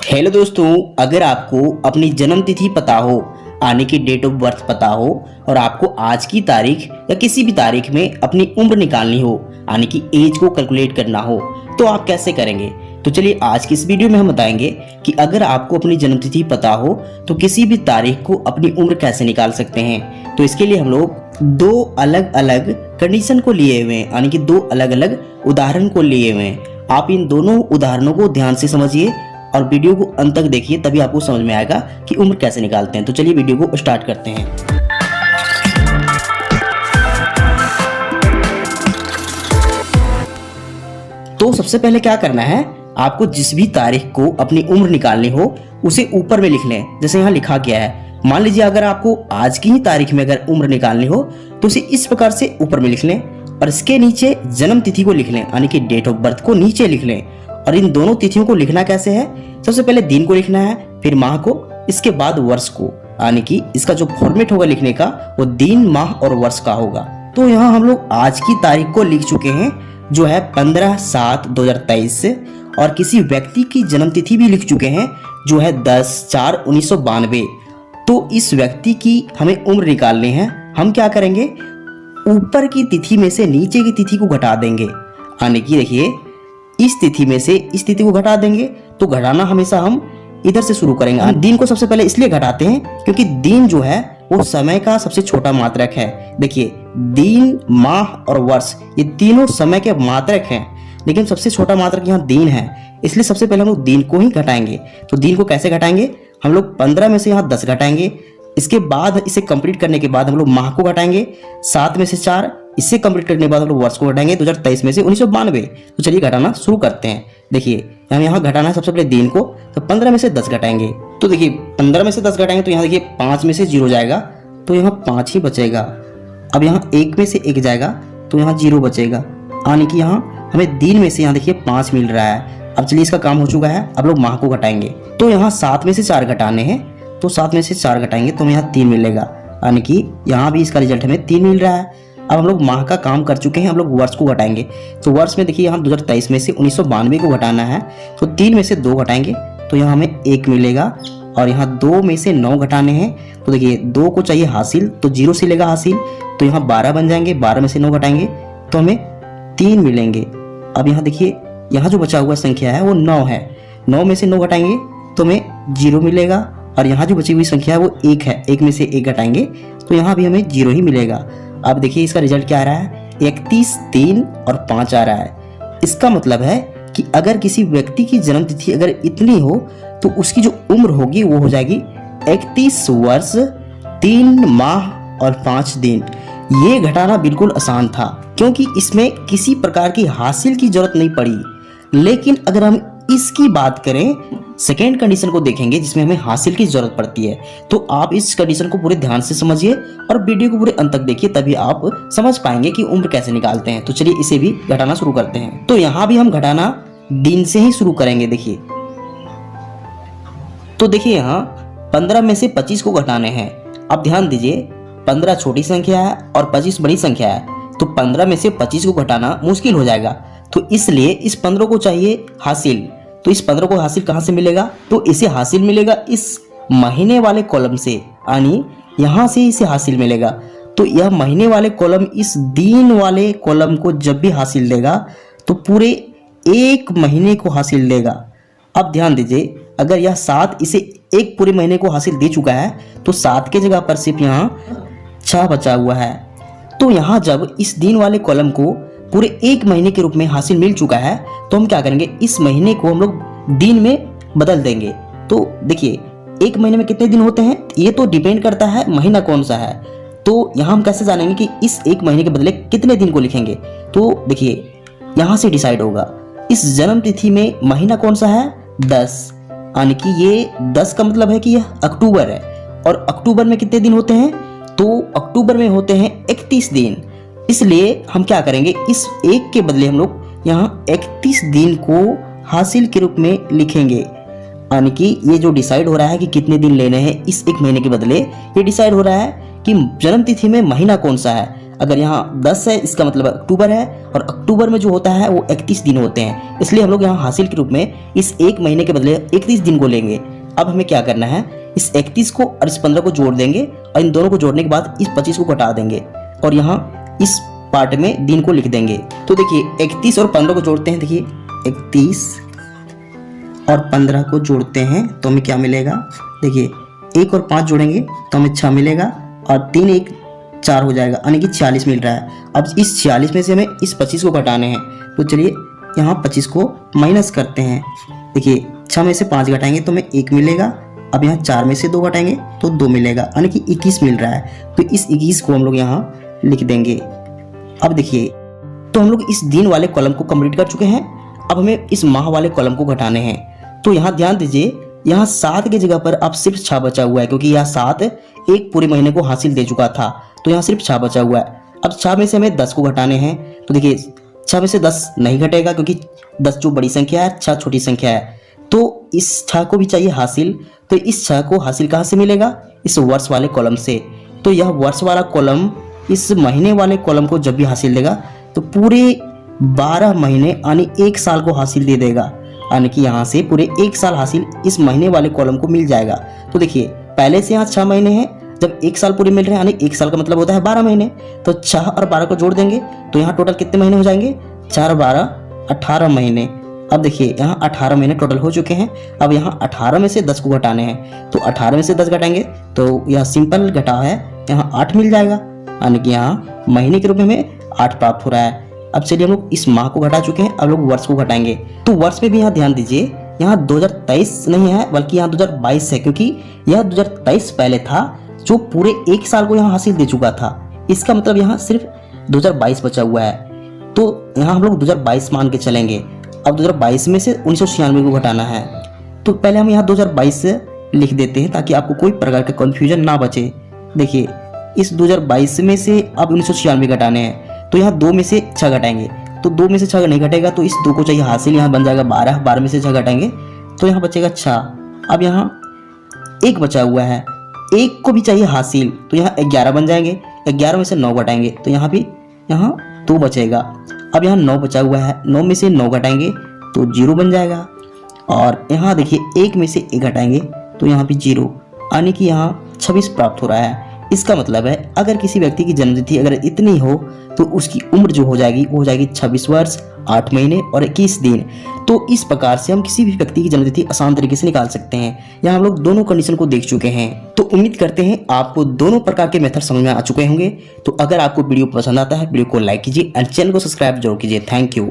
Hello दोस्तों, अगर आपको अपनी जन्म तिथि पता हो, आने की डेट ऑफ बर्थ पता हो और आपको आज की तारीख या किसी भी तारीख में अपनी उम्र निकालनी हो, आने की एज को कैलकुलेट करना हो, तो आप कैसे करेंगे। तो चलिए आज की इस वीडियो में हम बताएंगे कि अगर आपको अपनी जन्म तिथि पता हो तो किसी भी तारीख को अपनी उम्र कैसे निकाल सकते हैं। तो इसके लिए हम लोग दो अलग अलग कंडीशन को लिए हुए हैं, यानी कि दो अलग अलग उदाहरण को लिए हुए हैं। आप इन दोनों उदाहरणों को ध्यान से समझिए और वीडियो को अंत तक देखिए, तभी आपको समझ में आएगा कि उम्र कैसे निकालते हैं। तो चलिए वीडियो को स्टार्ट करते हैं। तो सबसे पहले क्या करना है, आपको जिस भी तारीख को अपनी उम्र निकालनी हो उसे ऊपर में लिख लें, जैसे यहाँ लिखा गया है। मान लीजिए अगर आपको आज की ही तारीख में अगर उम्र निकालनी हो तो उसे इस प्रकार से ऊपर में लिख लें और इसके नीचे जन्म तिथि को लिख लें, यानी कि डेट ऑफ बर्थ को नीचे लिख लें। और इन दोनों तिथियों को लिखना कैसे है, सबसे पहले दिन को लिखना है, फिर माह को, इसके बाद वर्ष को, यानी कि इसका जो फॉर्मेट होगा लिखने का वो दिन, माह और वर्ष का होगा। तो यहाँ हम लोग आज की तारीख को लिख चुके हैं जो है 15/7/2023 और किसी व्यक्ति की जन्म तिथि भी लिख चुके हैं जो है 10/4/1992। तो इस व्यक्ति की हमें उम्र निकालनी है। हम क्या करेंगे, ऊपर की तिथि में से नीचे की तिथि को घटा देंगे, यानी कि देखिए इस तिथि में से इस तिथि को घटा देंगे। तो घटाना हमेशा हम इधर से शुरू करेंगे। दिन को सबसे पहले इसलिए घटाते हैं क्योंकि दिन जो है वो समय का सबसे छोटा मात्रक है। देखिए दिन, माह और वर्ष ये तीनों समय के मात्रक हैं, लेकिन सबसे छोटा मात्रक यहाँ दिन है, इसलिए सबसे पहले हम लोग दिन को ही घटाएंगे। तो दिन को कैसे घटाएंगे, हम लोग 15 में से यहाँ 10 घटाएंगे। इसके बाद इसे कंप्लीट करने के बाद हम लोग माह को घटाएंगे, 7 में से 4, इससे कंप्लीट करने के बाद हम लोग वर्ष को घटाएंगे 2023 में से 1992। तो चलिए घटाना शुरू करते हैं। देखिए हम यहाँ घटाना है सबसे पहले दिन को, तो 15 में से 10 घटाएंगे। तो देखिए 15 में से 10 घटाएंगे तो यहाँ देखिए 5 में से 0 जाएगा, तो यहाँ 5 ही बचेगा। अब यहाँ 1 में से 1 जाएगा तो यहाँ 0 बचेगा, यानी कि यहाँ हमें दिन में से यहाँ देखिए 5 मिल रहा है। अब चलिए इसका काम हो चुका है, अब लोग माह को घटाएंगे। तो यहाँ 7 में से 4 घटाने हैं, तो 7 में से 4 घटाएंगे तो हमें यहाँ 3 मिलेगा, यानी कि यहाँ भी इसका रिजल्ट हमें 3 मिल रहा है। अब हम लोग माह का काम कर चुके हैं, हम लोग वर्ष को घटाएंगे। तो वर्ष में देखिए यहाँ 2023 में से 1992 को घटाना है, तो 3 में से 2 घटाएंगे तो यहाँ हमें 1 मिलेगा। और यहाँ 2 में से 9 घटाने हैं, तो देखिए 2 को चाहिए हासिल, तो 0 से लेगा हासिल, तो यहाँ 12 बन जाएंगे। 12 में से 9 घटाएंगे तो हमें 3 मिलेंगे। अब यहाँ देखिए यहाँ जो बचा हुआ संख्या है वो 9 है, 9 में से 9 घटाएंगे तो हमें 0 मिलेगा। और यहाँ जो बची हुई संख्या है वो 1 है, 1 में से 1 घटाएंगे तो यहाँ भी हमें 0 ही मिलेगा। अब देखिए इसका रिजल्ट क्या आ रहा है, 31, 3 और 5 आ रहा है। इसका मतलब है कि अगर किसी व्यक्ति की जन्म तिथि अगर इतनी हो तो उसकी जो उम्र होगी वो हो जाएगी 31 वर्ष 3 माह और 5 दिन। ये घटाना बिल्कुल आसान था क्योंकि इसमें किसी प्रकार की हासिल की जरूरत नहीं पड़ी। लेकिन अगर हम इसकी बात करें, सेकेंड कंडीशन को देखेंगे जिसमें हमें हासिल की जरूरत पड़ती है, तो आप इस कंडीशन को पूरे ध्यान से समझिए और वीडियो को पूरे अंत तक देखिए, तभी आप समझ पाएंगे कि उम्र कैसे निकालते हैं। तो चलिए इसे भी घटाना शुरू करते हैं। तो यहाँ भी हम घटाना दिन से ही शुरू करेंगे। देखिए तो देखिए यहाँ 15 में से 25 को घटाने हैं। अब ध्यान दीजिए 15 छोटी संख्या है और 25 बड़ी संख्या है, तो 15 में से 25 को घटाना मुश्किल हो जाएगा। तो इसलिए इस 15 को चाहिए हासिल। तो इस 15 को हासिल कहाँ से मिलेगा, तो इसे हासिल मिलेगा इस महीने वाले कॉलम से, यानी यहाँ से इसे हासिल मिलेगा। तो यह महीने वाले कॉलम इस दिन वाले कॉलम को जब भी हासिल देगा तो पूरे 1 महीने को हासिल देगा। अब ध्यान दीजिए अगर यह 7 इसे 1 पूरे महीने को हासिल दे चुका है तो 7 के जगह पर सिर्फ यहाँ 6 बचा हुआ है। तो यहाँ जब इस दिन वाले कॉलम को पूरे 1 महीने के रूप में हासिल मिल चुका है तो हम क्या करेंगे, इस महीने को हम लोग दिन में बदल देंगे। तो देखिए 1 महीने में कितने दिन होते हैं, ये तो डिपेंड करता है महीना कौन सा है। तो यहाँ हम कैसे जानेंगे कि इस 1 महीने के बदले कितने दिन को लिखेंगे, तो देखिए यहाँ से डिसाइड होगा। इस जन्म तिथि में महीना कौन सा है, 10, यानी कि ये 10 का मतलब है कि यह अक्टूबर है। और अक्टूबर में कितने दिन होते हैं, तो अक्टूबर में होते हैं 31 दिन। इसलिए हम क्या करेंगे, इस 1 के बदले हम लोग यहाँ 31 दिन को हासिल के रूप में लिखेंगे, यानी कि ये जो डिसाइड हो रहा है कि कितने दिन लेने हैं इस 1 महीने के बदले, ये डिसाइड हो रहा है कि जन्म तिथि में महीना कौन सा है। अगर यहाँ 10 है इसका मतलब अक्टूबर है, और अक्टूबर में जो होता है वो 31 दिन होते हैं, इसलिए हम लोग यहाँ हासिल के रूप में इस एक महीने के बदले 31 दिन को लेंगे। अब हमें क्या करना है, इस 31 को और इस 15 को जोड़ देंगे और इन दोनों को जोड़ने के बाद इस 25 को घटा देंगे और यहाँ इस पार्ट में दिन को लिख देंगे। तो देखिए 31 और 15 को जोड़ते हैं, देखिए 31 और 15 को जोड़ते हैं तो हमें क्या मिलेगा, देखिए 1 और 5 जोड़ेंगे तो हमें 6 मिलेगा और 3 1 4 हो जाएगा, यानी कि 46 मिल रहा है। अब इस 46 में से हमें इस 25 को घटाने हैं, तो चलिए यहाँ 25 को माइनस करते हैं। देखिए 6 में से 5 घटाएंगे तो हमें 1 मिलेगा, अब यहाँ 4 में से 2 घटाएंगे तो 2 मिलेगा, यानी कि 21 मिल रहा है। तो इस 21 को हम लोग यहाँ लिख देंगे। अब देखिए तो हम लोग इस दिन वाले कॉलम को कंप्लीट कर चुके हैं। अब हमें इस माह वाले कॉलम को घटाने हैं। तो यहाँ ध्यान दीजिए, यहाँ 7 की जगह पर अब सिर्फ 6 बचा हुआ है, क्योंकि यहाँ 7 एक पूरे महीने को हासिल दे चुका था, तो यहाँ सिर्फ 6 बचा हुआ है। अब 6 में से हमें 10 को घटाने हैं। तो देखिए 6 में से 10 नहीं घटेगा, क्योंकि 10 जो बड़ी संख्या है, 6 छोटी संख्या है, तो इस 6 को भी चाहिए हासिल। तो इस 6 को हासिल कहाँ से मिलेगा, इस वर्ष वाले कॉलम से। तो यह वर्ष वाला कॉलम इस महीने वाले कॉलम को जब भी हासिल देगा तो पूरे 12 महीने यानी 1 साल को हासिल दे देगा, यानी कि यहाँ से पूरे 1 साल हासिल इस महीने वाले कॉलम को मिल जाएगा। तो देखिए पहले से यहाँ 6 महीने हैं, जब 1 साल पूरे मिल रहे हैं यानी 1 साल का मतलब होता है 12 महीने, तो 6 और 12 को जोड़ देंगे तो यहाँ टोटल कितने महीने हो जाएंगे, 4 12 18 महीने। अब देखिए यहाँ 18 महीने टोटल हो चुके हैं। अब यहाँ 18 में से 10 को घटाने हैं, तो 18 में से 10 घटाएंगे तो यह सिंपल घटाव है, यहाँ 8 मिल जाएगा, यानी कि यहाँ महीने के रूप में हमें 8 प्राप्त हो रहा है। अब चलिए हम लोग इस माह को घटा चुके हैं, अब लोग वर्ष को घटाएंगे। तो वर्ष में भी यहाँ ध्यान दीजिए, यहाँ 2023 नहीं है बल्कि यहाँ 2022 है, क्योंकि यह 2023 पहले था जो पूरे 1 साल को यहाँ हासिल दे चुका था। इसका मतलब यहाँ सिर्फ 2022 बचा हुआ है, तो यहाँ हम लोग 2022 मान के चलेंगे। अब 2022 में से 1996 को घटाना है, तो पहले हम यहाँ 2022 लिख देते हैं ताकि आपको कोई प्रकार का कन्फ्यूजन ना बचे। देखिए इस 2022 में से अब 1996 घटाने हैं, तो यहाँ 2 में से 6 घटाएंगे, तो 2 में से 6 नहीं घटेगा, तो इस 2 को चाहिए हासिल, यहाँ बन जाएगा 12, 12 में से 6 घटाएंगे तो यहाँ बचेगा 6। अब यहाँ 1 बचा हुआ है, 1 को भी चाहिए हासिल, तो यहाँ 11 बन जाएंगे, 11 में से 9 घटाएंगे तो यहाँ भी यहाँ 2 बचेगा। अब यहाँ 9 बचा हुआ है, 9 में से 9 घटाएंगे तो 0 बन जाएगा, और यहाँ देखिए 1 में से 1 घटाएंगे तो यहाँ भी 0, यानी कि यहाँ 26 प्राप्त हो रहा है। इसका मतलब है अगर किसी व्यक्ति की जन्मतिथि अगर इतनी हो तो उसकी उम्र जो हो जाएगी वो हो जाएगी 26 वर्ष 8 महीने और 21 दिन। तो इस प्रकार से हम किसी भी व्यक्ति की जन्मतिथि आसान तरीके से निकाल सकते हैं। यहाँ हम लोग दोनों कंडीशन को देख चुके हैं, तो उम्मीद करते हैं आपको दोनों प्रकार के मेथड समझ में आ चुके होंगे। तो अगर आपको वीडियो पसंद आता है वीडियो को लाइक कीजिए एंड चैनल को सब्सक्राइब जरूर कीजिए। Thank you.